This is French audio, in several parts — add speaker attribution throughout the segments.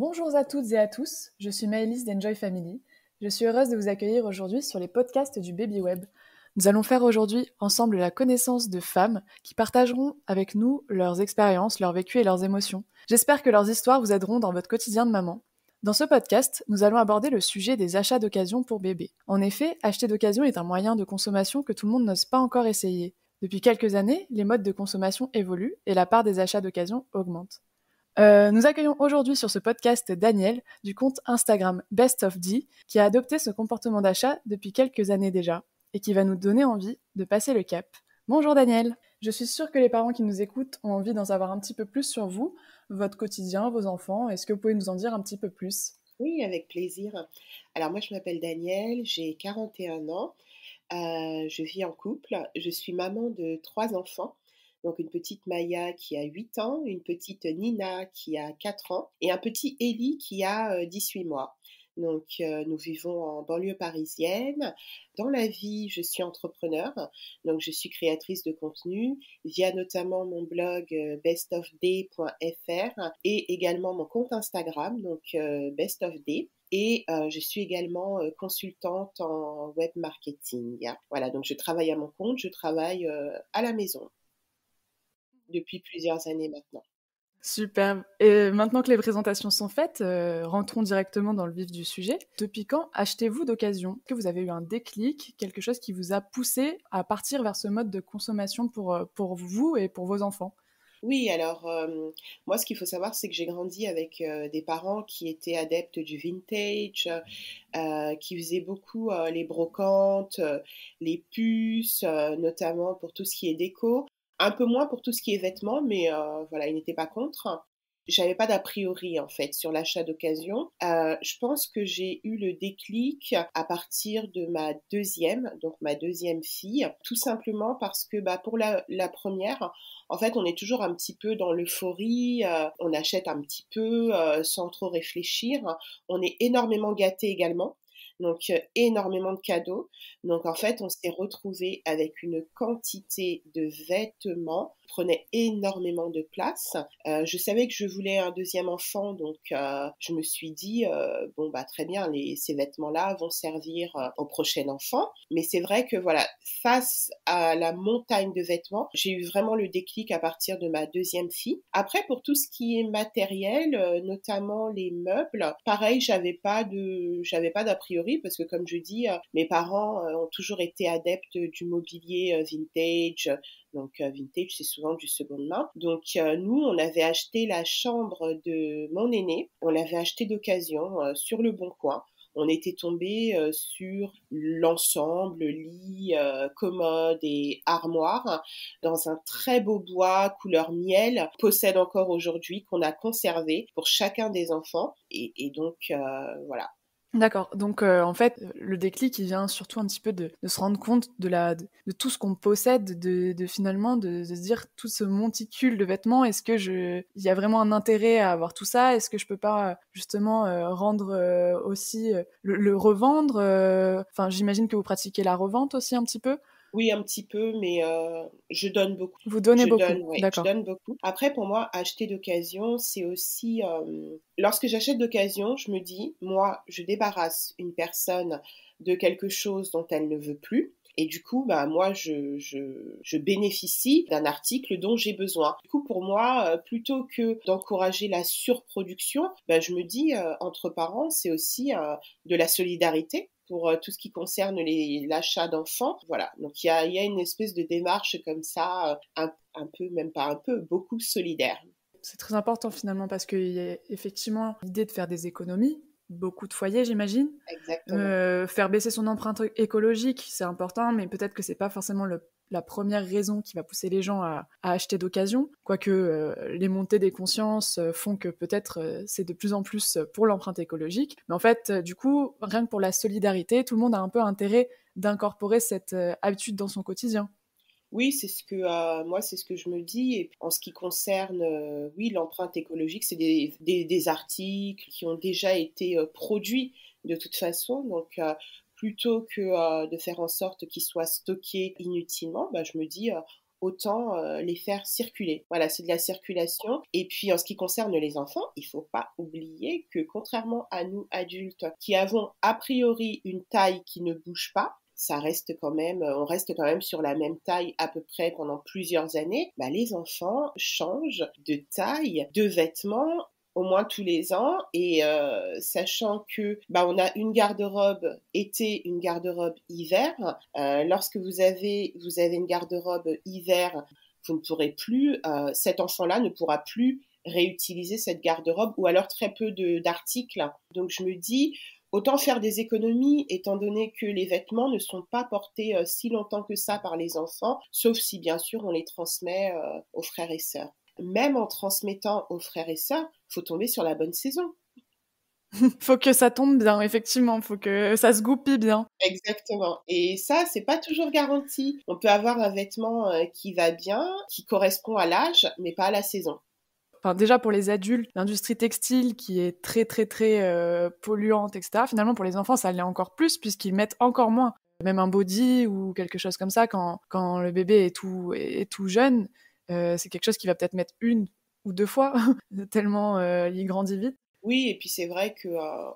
Speaker 1: Bonjour à toutes et à tous, je suis Maëlys d'Enjoy Family. Je suis heureuse de vous accueillir aujourd'hui sur les podcasts du Baby Web. Nous allons faire aujourd'hui ensemble la connaissance de femmes qui partageront avec nous leurs expériences, leur vécu et leurs émotions. J'espère que leurs histoires vous aideront dans votre quotidien de maman. Dans ce podcast, nous allons aborder le sujet des achats d'occasion pour bébés. En effet, acheter d'occasion est un moyen de consommation que tout le monde n'ose pas encore essayer. Depuis quelques années, les modes de consommation évoluent et la part des achats d'occasion augmente. Nous accueillons aujourd'hui sur ce podcast Daniel du compte Instagram Best of D qui a adopté ce comportement d'achat depuis quelques années déjà et qui va nous donner envie de passer le cap. Bonjour Daniel, je suis sûre que les parents qui nous écoutent ont envie d'en savoir un petit peu plus sur vous, votre quotidien, vos enfants. Est-ce que vous pouvez nous en dire un petit peu plus?
Speaker 2: Oui, avec plaisir. Alors moi, je m'appelle Danielle, j'ai 41 ans, je vis en couple, je suis maman de 3 enfants, donc une petite Maya qui a 8 ans, une petite Nina qui a 4 ans et un petit Eli qui a 18 mois. Donc nous vivons en banlieue parisienne. Dans la vie, je suis entrepreneur, donc je suis créatrice de contenu via notamment mon blog bestofday.fr et également mon compte Instagram, donc bestofday. Et je suis également consultante en web marketing. Voilà, donc je travaille à mon compte, je travaille à la maison depuis plusieurs années maintenant.
Speaker 1: Super. Et maintenant que les présentations sont faites, rentrons directement dans le vif du sujet. Depuis quand achetez-vous d'occasion? Est-ce que vous avez eu un déclic, quelque chose qui vous a poussé à partir vers ce mode de consommation pour vous et pour vos enfants?
Speaker 2: Oui, alors moi, ce qu'il faut savoir, c'est que j'ai grandi avec des parents qui étaient adeptes du vintage, qui faisaient beaucoup les brocantes, les puces, notamment pour tout ce qui est déco. Un peu moins pour tout ce qui est vêtements, mais voilà, ils n'étaient pas contre. J'avais pas d'a priori en fait sur l'achat d'occasion. Je pense que j'ai eu le déclic à partir de ma deuxième, donc ma deuxième fille, tout simplement parce que pour la première, en fait, on est toujours un petit peu dans l'euphorie, on achète un petit peu sans trop réfléchir. On est énormément gâtés également. Donc énormément de cadeaux. Donc en fait, on s'est retrouvé avec une quantité de vêtements qui prenait énormément de place. Je savais que je voulais un deuxième enfant, donc je me suis dit bon très bien, ces vêtements-là vont servir au prochain enfant. Mais c'est vrai que voilà, face à la montagne de vêtements, j'ai eu vraiment le déclic à partir de ma deuxième fille. Après, pour tout ce qui est matériel, notamment les meubles, pareil, j'avais pas d'a priori parce que comme je dis, mes parents ont toujours été adeptes du mobilier vintage. Donc vintage, c'est souvent du seconde main. Donc nous, on avait acheté la chambre de mon aîné, on l'avait acheté d'occasion sur le Bon Coin. On était tombé sur l'ensemble, lit, commode et armoire dans un très beau bois couleur miel, possède encore aujourd'hui, qu'on a conservé pour chacun des enfants. Et donc voilà.
Speaker 1: D'accord. Donc, en fait, le déclic, il vient surtout un petit peu de se rendre compte de tout ce qu'on possède, de finalement de se dire tout ce monticule de vêtements, est-ce que il y a vraiment un intérêt à avoir tout ça? Est-ce que je peux pas justement rendre aussi le revendre? Enfin, j'imagine que vous pratiquez la revente aussi un petit peu.
Speaker 2: Oui, un petit peu, mais je donne beaucoup.
Speaker 1: Vous donnez
Speaker 2: Je
Speaker 1: beaucoup,
Speaker 2: donne, ouais, je
Speaker 1: d'accord.
Speaker 2: donne beaucoup. Après, pour moi, acheter d'occasion, c'est aussi... lorsque j'achète d'occasion, je me dis, moi, je débarrasse une personne de quelque chose dont elle ne veut plus. Et du coup, moi, je bénéficie d'un article dont j'ai besoin. Du coup, pour moi, plutôt que d'encourager la surproduction, je me dis, entre parents, c'est aussi de la solidarité pour tout ce qui concerne l'achat d'enfants. Voilà, donc il y a une espèce de démarche comme ça, un peu, même pas un peu, beaucoup solidaire.
Speaker 1: C'est très important finalement parce qu'il y a effectivement l'idée de faire des économies, beaucoup de foyers j'imagine.
Speaker 2: Exactement.
Speaker 1: Faire baisser son empreinte écologique, c'est important, mais peut-être que c'est pas forcément la première raison qui va pousser les gens à acheter d'occasion. Quoique les montées des consciences font que peut-être c'est de plus en plus pour l'empreinte écologique. Mais en fait, du coup, rien que pour la solidarité, tout le monde a un peu intérêt d'incorporer cette habitude dans son quotidien.
Speaker 2: Oui, moi, c'est ce que je me dis. Et en ce qui concerne, oui, l'empreinte écologique, c'est des articles qui ont déjà été produits de toute façon. Donc, plutôt que de faire en sorte qu'ils soient stockés inutilement, je me dis, autant les faire circuler. Voilà, c'est de la circulation. Et puis en ce qui concerne les enfants, il ne faut pas oublier que contrairement à nous adultes qui avons a priori une taille qui ne bouge pas, on reste quand même sur la même taille à peu près pendant plusieurs années. Les enfants changent de taille, de vêtements au moins tous les ans et sachant que on a une garde-robe été, une garde-robe hiver. Lorsque vous avez une garde-robe hiver, vous ne pourrez plus, cet enfant-là ne pourra plus réutiliser cette garde-robe ou alors très peu d'articles. Donc je me dis, autant faire des économies étant donné que les vêtements ne sont pas portés si longtemps que ça par les enfants, sauf si bien sûr on les transmet aux frères et sœurs. Même en transmettant aux frères et sœurs, il faut tomber sur la bonne saison.
Speaker 1: Faut que ça tombe bien, effectivement, faut que ça se goupille bien.
Speaker 2: Exactement. Et ça, c'est pas toujours garanti. On peut avoir un vêtement qui va bien, qui correspond à l'âge, mais pas à la saison.
Speaker 1: Enfin, déjà pour les adultes, l'industrie textile qui est très très très polluante, etc. Finalement, pour les enfants, ça l'est encore plus puisqu'ils mettent encore moins. Même un body ou quelque chose comme ça, quand le bébé est tout jeune, c'est quelque chose qui va peut-être mettre 1 ou 2 fois, tellement il grandit vite.
Speaker 2: Oui, et puis c'est vrai que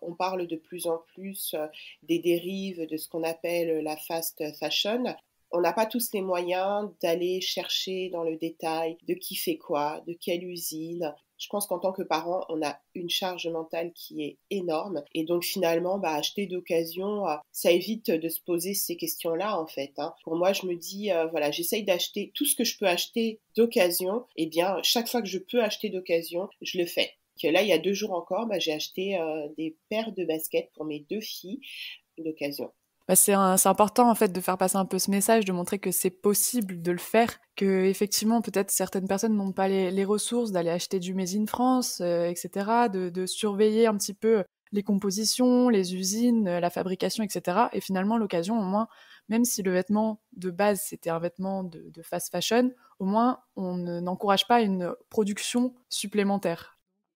Speaker 2: on parle de plus en plus des dérives de ce qu'on appelle la fast fashion. On n'a pas tous les moyens d'aller chercher dans le détail de qui fait quoi, de quelle usine. Je pense qu'en tant que parent, on a une charge mentale qui est énorme. Et donc finalement, acheter d'occasion, ça évite de se poser ces questions-là en fait. Pour moi, je me dis, voilà, j'essaye d'acheter tout ce que je peux acheter d'occasion. Et bien, chaque fois que je peux acheter d'occasion, je le fais. Que là, il y a 2 jours encore, j'ai acheté des paires de baskets pour mes 2 filles d'occasion.
Speaker 1: C'est important en fait de faire passer un peu ce message, de montrer que c'est possible de le faire, que effectivement peut-être certaines personnes n'ont pas les ressources d'aller acheter du Made in France, etc., de surveiller un petit peu les compositions, les usines, la fabrication, etc. Et finalement l'occasion, au moins, même si le vêtement de base c'était un vêtement de fast fashion, au moins on n'encourage pas une production supplémentaire.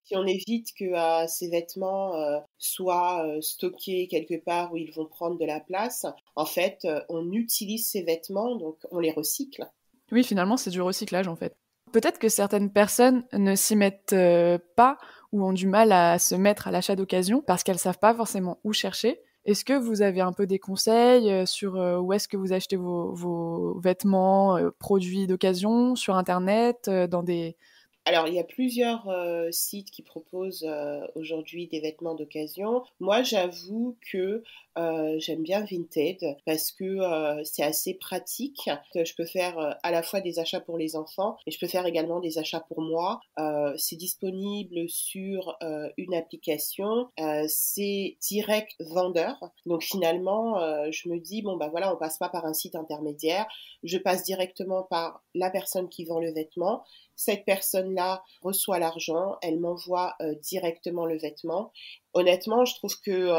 Speaker 2: Si on évite que ces vêtements soient stockés quelque part où ils vont prendre de la place, en fait, on utilise ces vêtements, donc on les recycle.
Speaker 1: Oui, finalement, c'est du recyclage, en fait. Peut-être que certaines personnes ne s'y mettent pas ou ont du mal à se mettre à l'achat d'occasion parce qu'elles savent pas forcément où chercher. Est-ce que vous avez un peu des conseils sur où est-ce que vous achetez vos vêtements, produits d'occasion, sur Internet, dans des...
Speaker 2: Alors, il y a plusieurs sites qui proposent aujourd'hui des vêtements d'occasion. Moi, j'avoue que j'aime bien Vinted parce que c'est assez pratique. Je peux faire à la fois des achats pour les enfants, mais je peux faire également des achats pour moi. C'est disponible sur une application. C'est direct vendeur. Donc finalement, je me dis, voilà, on passe pas par un site intermédiaire. Je passe directement par la personne qui vend le vêtement. Cette personne-là reçoit l'argent, elle m'envoie directement le vêtement. Honnêtement, je trouve que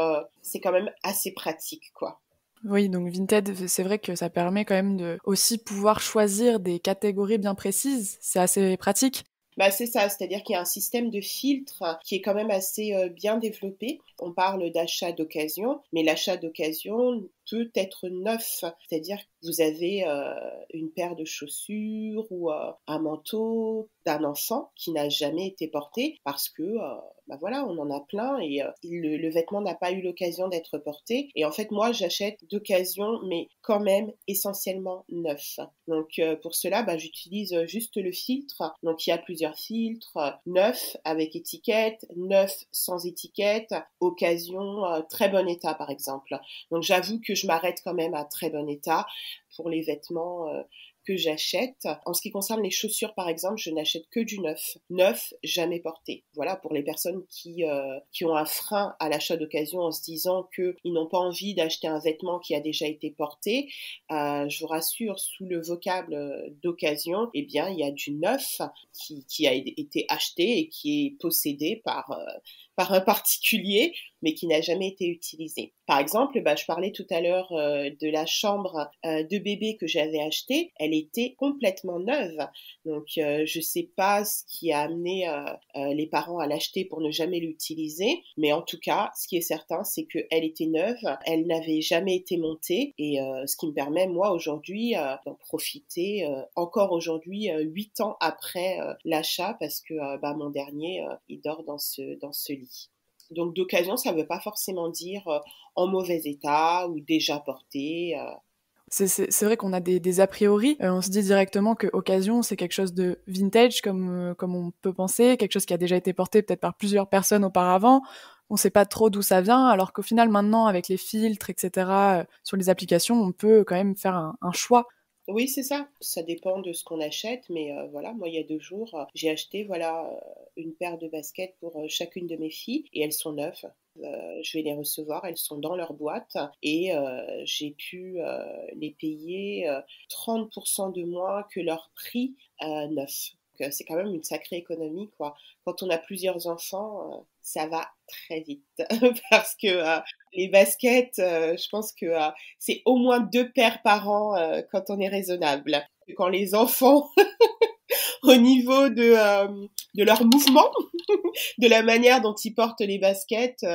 Speaker 2: c'est quand même assez pratique, quoi.
Speaker 1: Oui, donc Vinted, c'est vrai que ça permet quand même de aussi pouvoir choisir des catégories bien précises. C'est assez pratique.
Speaker 2: C'est ça, c'est-à-dire qu'il y a un système de filtre qui est quand même assez bien développé. On parle d'achat d'occasion, mais l'achat d'occasion peut être neuf, c'est-à-dire que vous avez une paire de chaussures ou un manteau d'un enfant qui n'a jamais été porté parce que voilà, on en a plein et le vêtement n'a pas eu l'occasion d'être porté. Et en fait, moi, j'achète d'occasion, mais quand même essentiellement neuf. Donc pour cela, j'utilise juste le filtre. Donc il y a plusieurs filtres, neuf avec étiquette, neuf sans étiquette, occasion, très bon état par exemple. Donc j'avoue que je m'arrête quand même à très bon état pour les vêtements que j'achète. En ce qui concerne les chaussures, par exemple, je n'achète que du neuf. Neuf, jamais porté. Voilà, pour les personnes qui ont un frein à l'achat d'occasion en se disant qu'ils n'ont pas envie d'acheter un vêtement qui a déjà été porté, je vous rassure, sous le vocable d'occasion, eh bien, il y a du neuf qui a été acheté et qui est possédé par un particulier, mais qui n'a jamais été utilisé. Par exemple, je parlais tout à l'heure de la chambre de bébé que j'avais achetée. Elle elle était complètement neuve. Donc, je sais pas ce qui a amené les parents à l'acheter pour ne jamais l'utiliser, mais en tout cas, ce qui est certain, c'est qu'elle était neuve, elle n'avait jamais été montée, et ce qui me permet, moi, aujourd'hui, d'en profiter encore aujourd'hui, 8 ans après l'achat, parce que mon dernier, il dort dans ce lit. Donc d'occasion, ça ne veut pas forcément dire en mauvais état ou déjà porté.
Speaker 1: C'est vrai qu'on a des a priori. On se dit directement que occasion, c'est quelque chose de vintage, comme on peut penser, quelque chose qui a déjà été porté peut-être par plusieurs personnes auparavant. On ne sait pas trop d'où ça vient, alors qu'au final, maintenant, avec les filtres, etc., sur les applications, on peut quand même faire un choix.
Speaker 2: Oui, c'est ça. Ça dépend de ce qu'on achète, mais voilà, moi, il y a 2 jours, j'ai acheté voilà une paire de baskets pour chacune de mes filles, et elles sont neuves. Je vais les recevoir, elles sont dans leur boîte, et j'ai pu les payer 30% de moins que leur prix neuf. Donc, c'est quand même une sacrée économie, quoi. Quand on a plusieurs enfants, ça va très vite parce que les baskets, je pense que c'est au moins 2 paires par an quand on est raisonnable. Quand les enfants, au niveau de leur mouvement, de la manière dont ils portent les baskets,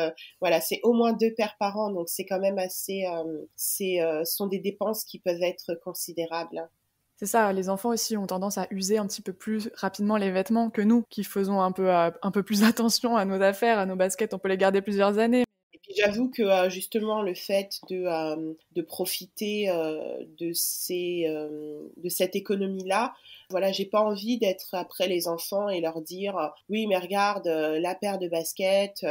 Speaker 2: voilà, c'est au moins 2 paires par an, donc c'est quand même assez, sont des dépenses qui peuvent être considérables.
Speaker 1: C'est ça, les enfants aussi ont tendance à user un petit peu plus rapidement les vêtements que nous, qui faisons un peu plus attention à nos affaires, à nos baskets. On peut les garder plusieurs années.
Speaker 2: Et puis j'avoue que justement le fait de profiter de cette économie-là, voilà, j'ai pas envie d'être après les enfants et leur dire oui mais regarde la paire de baskets,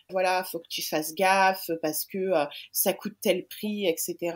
Speaker 2: voilà faut que tu fasses gaffe parce que ça coûte tel prix, etc.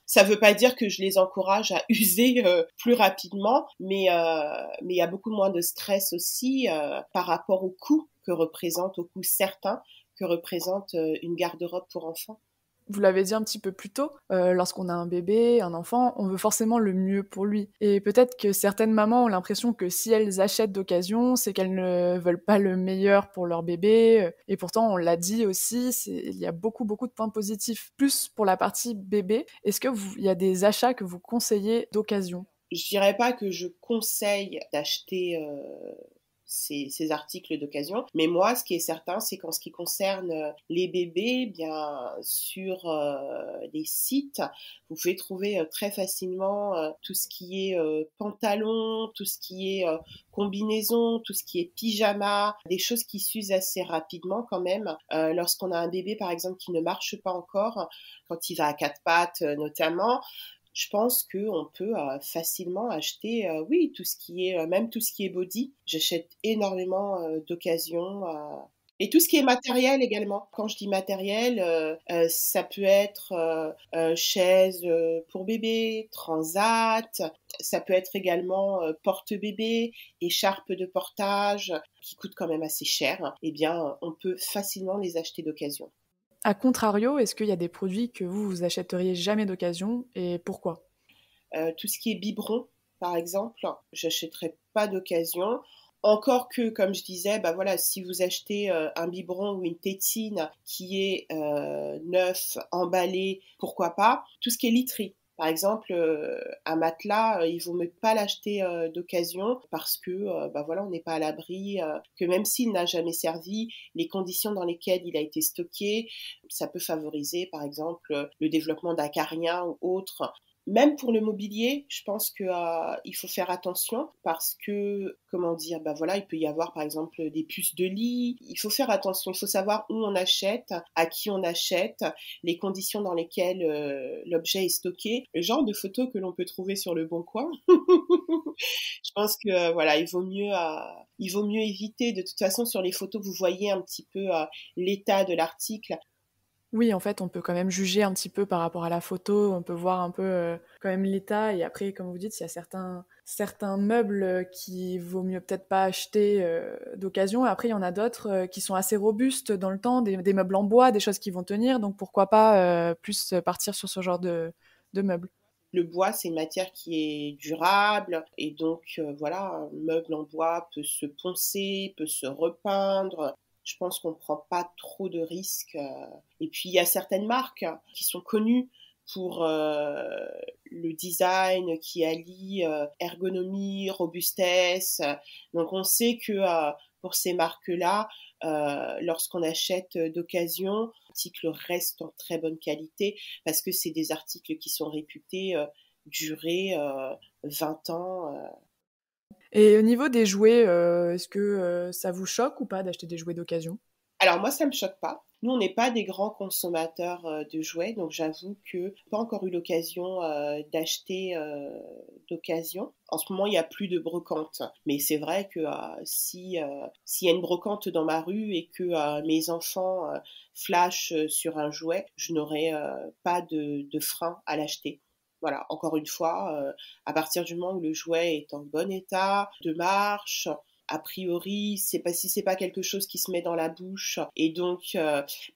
Speaker 2: Ça veut pas dire que je les encourage à user plus rapidement, mais il y a beaucoup moins de stress aussi par rapport au coût que représente, au coût certain que représente une garde-robe pour enfants.
Speaker 1: Vous l'avez dit un petit peu plus tôt, lorsqu'on a un bébé, un enfant, on veut forcément le mieux pour lui. Et peut-être que certaines mamans ont l'impression que si elles achètent d'occasion, c'est qu'elles ne veulent pas le meilleur pour leur bébé. Et pourtant, on l'a dit aussi, il y a beaucoup, beaucoup de points positifs. Plus pour la partie bébé, est-ce que il y a des achats que vous conseillez d'occasion?
Speaker 2: Je dirais pas que je conseille d'acheter ces articles d'occasion. Mais moi, ce qui est certain, c'est qu'en ce qui concerne les bébés, bien sur les sites, vous pouvez trouver très facilement tout ce qui est pantalon, tout ce qui est combinaison, tout ce qui est pyjama, des choses qui s'usent assez rapidement quand même. Lorsqu'on a un bébé, par exemple, qui ne marche pas encore, quand il va à 4 pattes notamment, je pense qu'on peut facilement acheter, oui, tout ce qui est, même tout ce qui est body. J'achète énormément d'occasions. Et tout ce qui est matériel également. Quand je dis matériel, ça peut être chaise pour bébé, transat, ça peut être également porte-bébé, écharpe de portage, qui coûtent quand même assez cher. Eh bien, on peut facilement les acheter d'occasion.
Speaker 1: A contrario, est-ce qu'il y a des produits que vous achèteriez jamais d'occasion et pourquoi?
Speaker 2: Tout ce qui est biberon, par exemple, j'achèterai pas d'occasion. Encore que, comme je disais, bah voilà, si vous achetez un biberon ou une tétine qui est neuf, emballé, pourquoi pas. Tout ce qui est literie. Par exemple, un matelas, il vaut mieux pas l'acheter d'occasion parce que, bah voilà, on n'est pas à l'abri, que même s'il n'a jamais servi, les conditions dans lesquelles il a été stocké, ça peut favoriser, par exemple, le développement d'acariens ou autres. Même pour le mobilier, je pense que il faut faire attention parce que, comment dire, bah voilà, il peut y avoir par exemple des puces de lit. Il faut faire attention, il faut savoir où on achète, à qui on achète, les conditions dans lesquelles l'objet est stocké, le genre de photos que l'on peut trouver sur le Bon Coin. Je pense que voilà, il vaut mieux éviter. De toute façon, sur les photos, vous voyez un petit peu l'état de l'article.
Speaker 1: Oui, en fait, on peut quand même juger un petit peu par rapport à la photo, on peut voir un peu quand même l'état, et après, comme vous dites, il y a certains meubles qui vaut mieux peut-être pas acheter d'occasion, et après, il y en a d'autres qui sont assez robustes dans le temps, des meubles en bois, des choses qui vont tenir, donc pourquoi pas plus partir sur ce genre de meubles.
Speaker 2: Le bois, c'est une matière qui est durable et donc voilà, un meuble en bois peut se poncer, peut se repeindre. Je pense qu'on ne prend pas trop de risques. Et puis il y a certaines marques qui sont connues pour le design qui allie ergonomie, robustesse. Donc on sait que pour ces marques-là, lorsqu'on achète d'occasion, l'article reste en très bonne qualité parce que c'est des articles qui sont réputés durer 20 ans.
Speaker 1: Et au niveau des jouets, est-ce que ça vous choque ou pas d'acheter des jouets d'occasion?
Speaker 2: Alors moi, ça me choque pas. Nous, on n'est pas des grands consommateurs de jouets, donc j'avoue que j'ai pas encore eu l'occasion d'acheter d'occasion. En ce moment, il n'y a plus de brocante, mais c'est vrai que s'il y a une brocante dans ma rue et que mes enfants flashent sur un jouet, je n'aurai pas de frein à l'acheter. Voilà, encore une fois, à partir du moment où le jouet est en bon état de marche, a priori, c'est pas quelque chose qui se met dans la bouche. Et donc,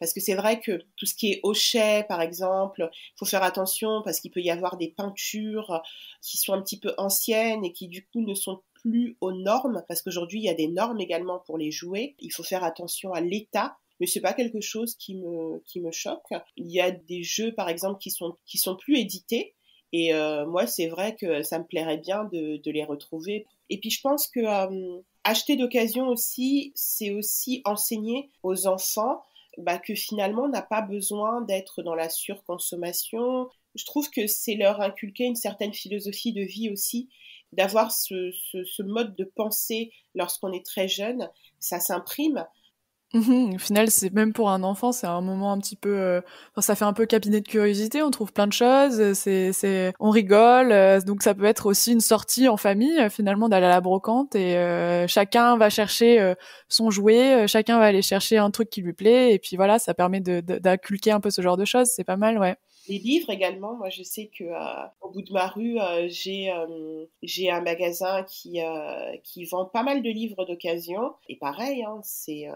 Speaker 2: parce que c'est vrai que tout ce qui est hochet, par exemple, il faut faire attention parce qu'il peut y avoir des peintures qui sont un petit peu anciennes et qui du coup ne sont plus aux normes, parce qu'aujourd'hui il y a des normes également pour les jouets. Il faut faire attention à l'état. Mais c'est pas quelque chose qui me choque. Il y a des jeux, par exemple, qui sont plus édités. Et moi, c'est vrai que ça me plairait bien de les retrouver. Et puis, je pense que acheter d'occasion aussi, c'est aussi enseigner aux enfants que finalement, on n'a pas besoin d'être dans la surconsommation. Je trouve que c'est leur inculquer une certaine philosophie de vie aussi, d'avoir ce mode de pensée lorsqu'on est très jeune. Ça s'imprime.
Speaker 1: Au final, c'est même pour un enfant, c'est un moment un petit peu, enfin, ça fait un peu cabinet de curiosité. On trouve plein de choses, on rigole. Donc ça peut être aussi une sortie en famille, finalement, d'aller à la brocante et chacun va chercher son jouet, chacun va aller chercher un truc qui lui plaît et puis voilà, ça permet d'inculquer un peu ce genre de choses. C'est pas mal, ouais.
Speaker 2: Les livres également, moi je sais que au bout de ma rue, j'ai un magasin qui vend pas mal de livres d'occasion. Et pareil, hein, c'est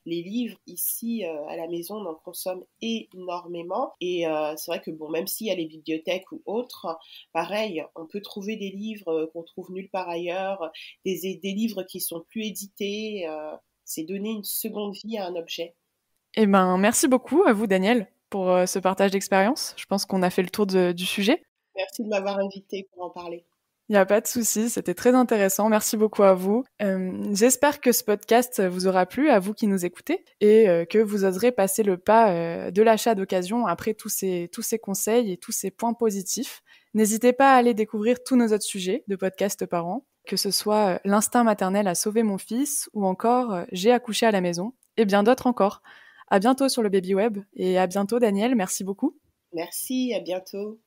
Speaker 2: les livres ici à la maison, on en consomme énormément. Et c'est vrai que bon, même s'il y a les bibliothèques ou autres, pareil, on peut trouver des livres qu'on trouve nulle part ailleurs, des livres qui sont plus édités. C'est donner une seconde vie à un objet.
Speaker 1: Eh ben, merci beaucoup à vous, Daniel, pour ce partage d'expérience. Je pense qu'on a fait le tour du sujet.
Speaker 2: Merci de m'avoir invité pour en parler.
Speaker 1: Il n'y a pas de souci, c'était très intéressant. Merci beaucoup à vous. J'espère que ce podcast vous aura plu, à vous qui nous écoutez, et que vous oserez passer le pas de l'achat d'occasion après tous ces conseils et tous ces points positifs. N'hésitez pas à aller découvrir tous nos autres sujets de podcast par an, que ce soit l'instinct maternel a sauvé mon fils ou encore j'ai accouché à la maison, et bien d'autres encore. À bientôt sur le Baby Web et à bientôt Daniel, merci beaucoup.
Speaker 2: Merci, à bientôt.